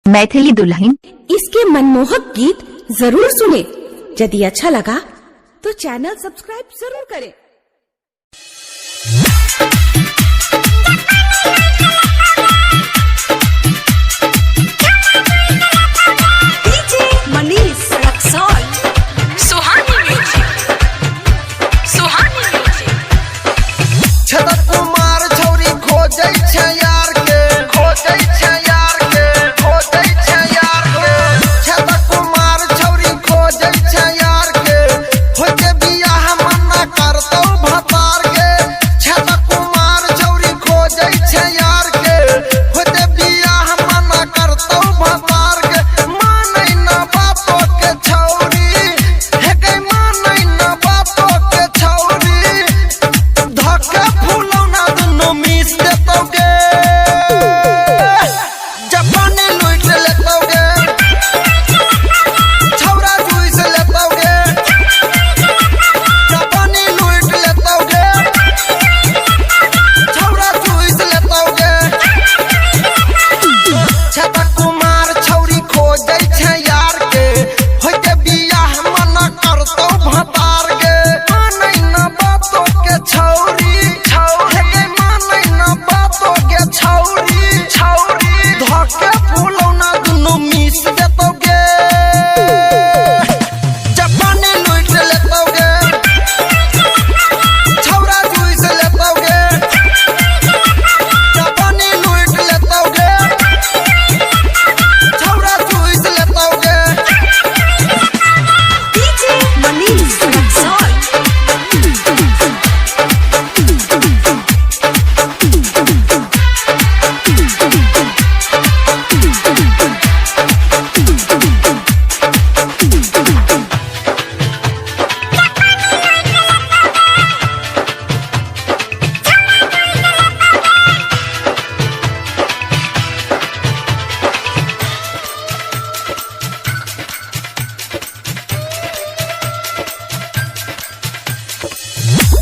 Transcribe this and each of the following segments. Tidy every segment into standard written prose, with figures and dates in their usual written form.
मैथिली दुल्हन। इसके मनमोहक गीत जरूर सुने। यदि अच्छा लगा तो चैनल सब्सक्राइब जरूर करें।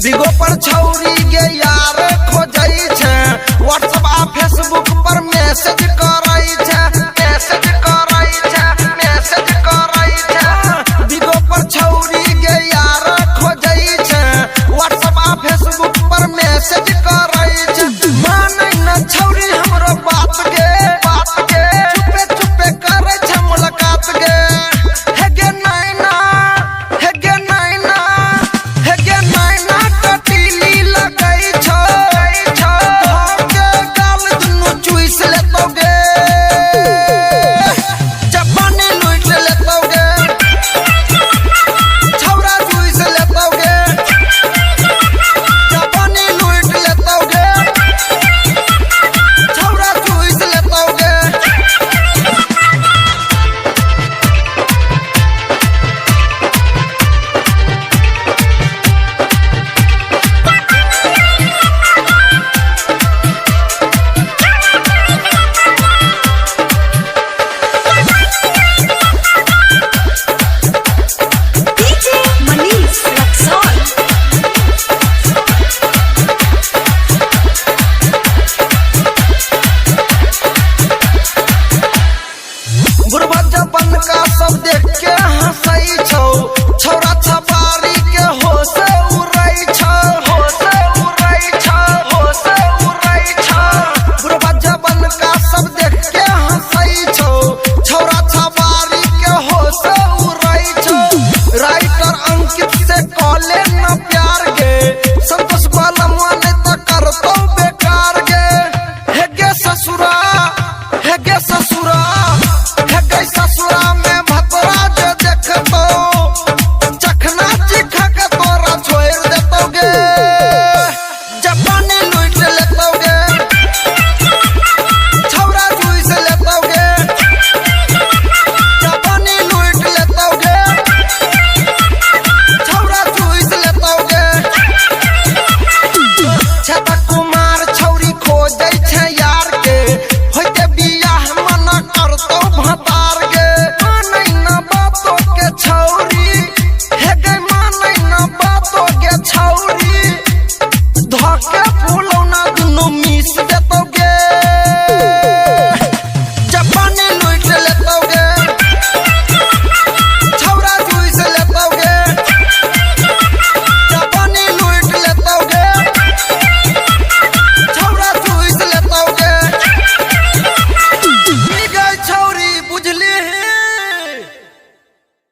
बिगो पर छौरी गे यार खोजै छै, व्हाट्सएप आ फेसबुक पर मैसेज करै छै, मैसेज करै छै, मैसेज करै छै। बिगो पर छौरी गे यार खोजै छै, व्हाट्सएप आ फेसबुक पर मैसेज करै छै। मानै न छौरी हमरो बात गे, बात गे चुपे चुपे करै छै मुलाकात गे। हे गे नैना, हे गे नैना, हे गे नैना कटीली लगै छौ, धोके गाल दुनु चुइस लेतौ गे, जवानी लूट लेतौ गे, छौरा चुइस लेतौ गे, जवानी लूट लेतौ गे, छौरा चुइस लेतौ गे। बुढ़वा जवान का सब देख के हंसै छौ, छौरा छपारी